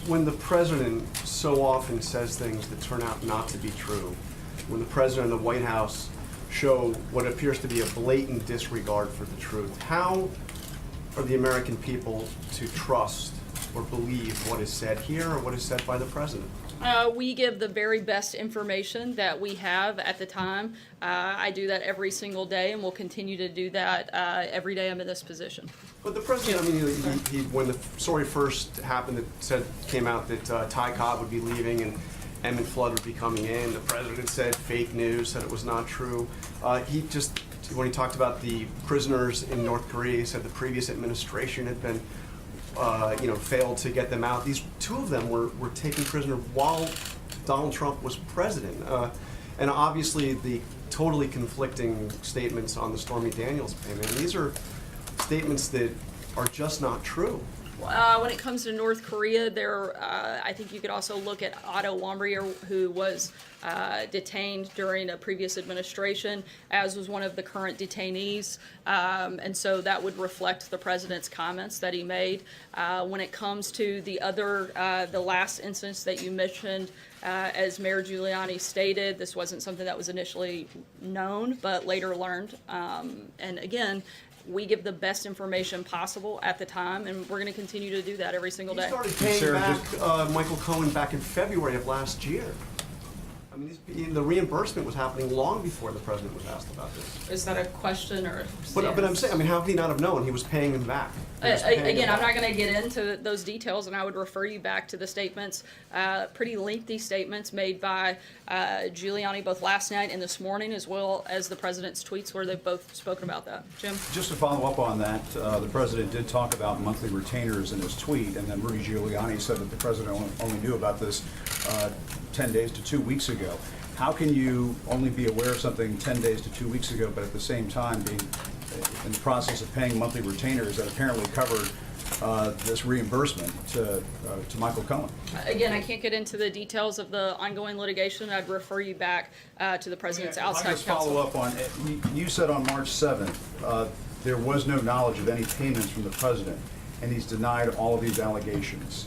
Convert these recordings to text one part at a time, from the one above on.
when the president so often says things that turn out not to be true, when the president and the White House show what appears to be a blatant disregard for the truth, how are the American people to trust or believe what is said here or what is said by the president? We give the very best information that we have at the time. I do that every single day, and will continue to do that every day I'm in this position. But the president, I mean, he when the story first happened, it came out that Ty Cobb would be leaving and Emmett Flood would be coming in. The president said fake news, said it was not true. When he talked about the prisoners in North Korea, he said the previous administration had been failed to get them out. These two of them were taken prisoner while Donald Trump was president. And obviously the totally conflicting statements on the Stormy Daniels payment. And these are statements that are just not true. When it comes to North Korea, I think you could also look at Otto Warmbier, who was detained during a previous administration, as was one of the current detainees. And so that would reflect the president's comments that he made. When it comes to the last instance that you mentioned, as Mayor Giuliani stated, this wasn't something that was initially known, but later learned. And again, we give the best information possible at the time, and we're going to continue to do that every single day. He started paying back Michael Cohen back in February of last year. I mean, the reimbursement was happening long before the president was asked about this. Is that a question or? But I'm saying, I mean, how could he not have known? He was paying him back. Again, I'm not going to get into those details, and I would refer you back to the statements, pretty lengthy statements made by Giuliani both last night and this morning, as well as the president's tweets where they've both spoken about that. Jim? Just to follow up on that, the president did talk about monthly retainers in his tweet, and then Rudy Giuliani said that the president only knew about this 10 days to 2 weeks ago. How can you only be aware of something 10 days to 2 weeks ago, but at the same time being in the process of paying monthly retainers that apparently covered this reimbursement to Michael Cohen? Again, I can't get into the details of the ongoing litigation. I'd refer you back to the president's outside just counsel. follow up on it. You said on March 7th there was no knowledge of any payments from the president, and he's denied all of these allegations.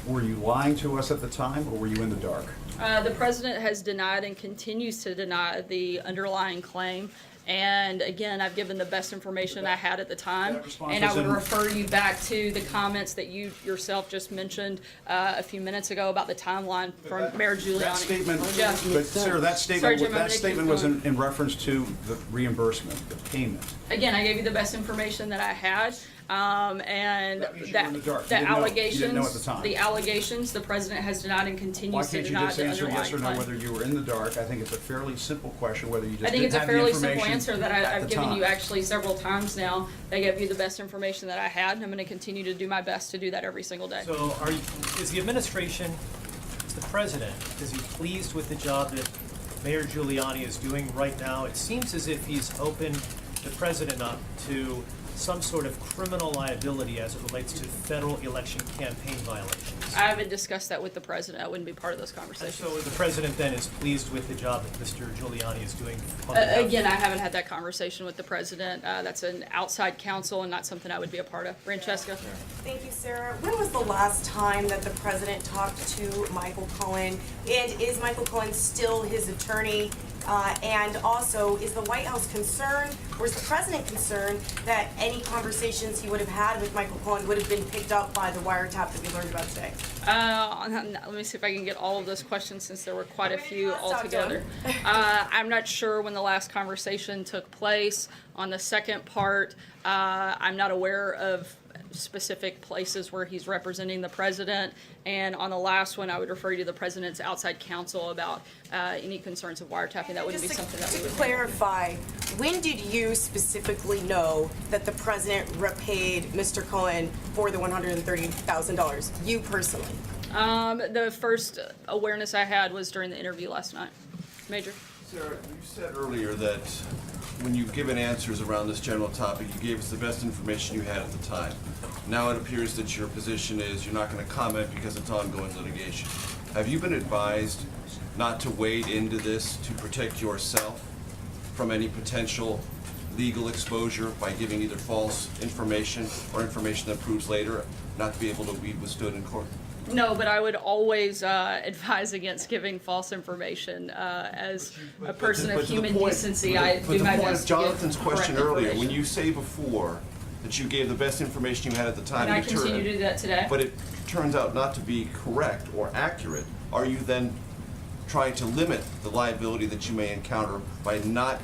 Were you lying to us at the time, or were you in the dark? The president has denied and continues to deny the underlying claim. And again, I've given the best information I had at the time. And I would refer you back to the comments that you yourself just mentioned a few minutes ago about the timeline from Mayor Giuliani. That statement, Yeah. but Sarah, that Sorry, Jim, statement was in reference to the reimbursement, the payment. Again, I gave you the best information that I had. And That means you were in the dark. You the didn't know. You allegations, didn't know at the time. the allegations, the president has denied and Why continues to can't you deny just the answer underlying yes or no claim. whether you were in the dark? I think it's a fairly simple question whether you just I think didn't it's a have the fairly simple information answer that at I've the given time. you actually several times now. I gave you the best information that I had, and I'm going to continue to do my best to do that every single day. So is the administration, is the president, is he pleased with the job that Mayor Giuliani is doing right now? It seems as if he's opened the president up to some sort of criminal liability as it relates to federal election campaign violations. I haven't discussed that with the president. I wouldn't be part of those And conversations. so the president then is pleased with the job that Mr. Giuliani is doing on behalf of- Again, I haven't had that conversation with the president. That's an outside counsel and not something I would be a part of. Francesca? Thank you, Sarah. When was the last time that the president talked to Michael Cohen? And is Michael Cohen still his attorney? And also, is the White House concerned, or is the president concerned that any conversations he would have had with Michael Cohen would have been picked up by the wiretap that we learned about today? Let me see if I can get all of those questions since there were quite a few Let's talk to altogether. him. I'm not sure when the last conversation took place. On the second part, I'm not aware of specific places where he's representing the president. And on the last one, I would refer you to the president's outside counsel about any concerns of wiretapping. That wouldn't be something that we would To handle. clarify, when did you specifically know that the president repaid Mr. Cohen for the $130,000? You personally? The first awareness I had was during the interview last night. Major? Sarah, you said earlier that when you've given answers around this general topic, you gave us the best information you had at the time. Now it appears that your position is you're not going to comment because it's ongoing litigation. Have you been advised not to wade into this to protect yourself from any potential legal exposure by giving either false information or information that proves later not to be able to be withstood in court? No, but I would always advise against giving false information. As a person of But to the human point- decency, I but do the my point best of to give Jonathan's question correct earlier, when information. you say before that you gave the best information you had at the time, And I it turned- continue to do that today. but it turns out not to be correct or accurate, are you then trying to limit the liability that you may encounter by not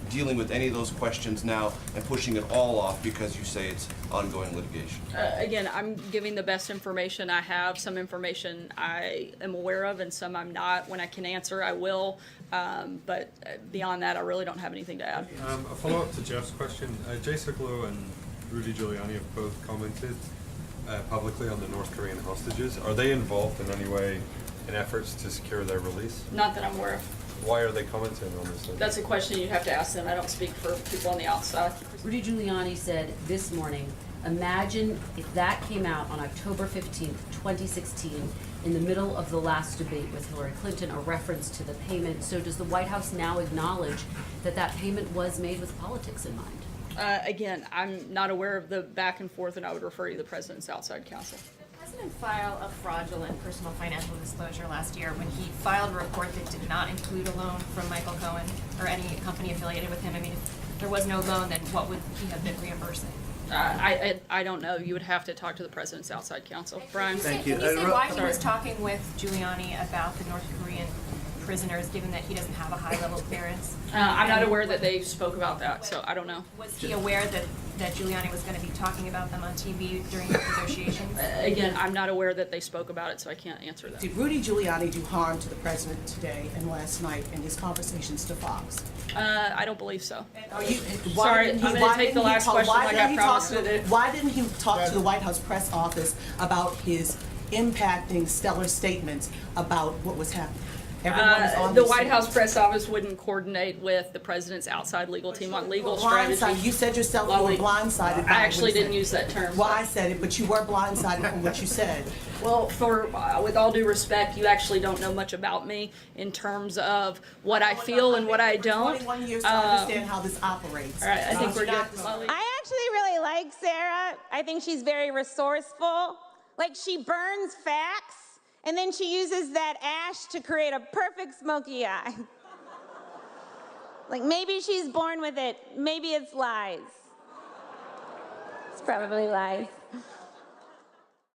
dealing with any of those questions now and pushing it all off because you say it's ongoing litigation? Again, I'm giving the best information I have. Some information I am aware of and some I'm not. When I can answer, I will. But beyond that, I really don't have anything to add. A follow-up to Jeff's question. Jay Sekulow and Rudy Giuliani have both commented publicly on the North Korean hostages. Are they involved in any way in efforts to secure their release? Not that I'm aware of. Why are they commenting on this? That's a question you'd have to ask them. I don't speak for people on the outside. Rudy Giuliani said this morning, imagine if that came out on October 15th, 2016, in the middle of the last debate with Hillary Clinton, a reference to the payment. So does the White House now acknowledge that that payment was made with politics in mind? Again, I'm not aware of the back and forth, and I would refer you to the President's outside counsel. The President filed a fraudulent personal financial disclosure last year when he filed a report that did not include a loan from Michael Cohen or any company affiliated with him. I mean, if there was no loan, then what would he have been reimbursing? I don't know. You would have to talk to the President's outside counsel. Brian? Can you say why he was talking with Giuliani about the North Korean prisoners, given that he doesn't have a high-level clearance? I'm not aware that they spoke about that, so I don't know. Was he aware that Giuliani was going to be talking about them on TV during the negotiations? Again, I'm not aware that they spoke about it, so I can't answer that. Did Rudy Giuliani do harm to the president today and last night in his conversations to Fox? I don't believe so. Why Sorry, didn't he- I'm gonna why take the didn't he last talk- question why like didn't I he talk promised to- to do. Why didn't he talk to the White House press office about his impacting stellar statements about what was happening? Everyone is on The this White scene. House press office wouldn't coordinate with the President's outside legal team on legal strategy. Blindsided. You said yourself you were Lolly, blindsided. by I what actually he didn't said. use that term. Well, I said it, but you were blindsided from what you said. Well, with all due respect, you actually don't know much about me in terms of what I feel and what I don't. 21 years to understand how this operates. All right, I think we're good. Not- I actually really like Sarah. I think she's very resourceful. Like, she burns facts, and then she uses that ash to create a perfect smoky eye. Like, maybe she's born with it. Maybe it's lies. It's probably lies.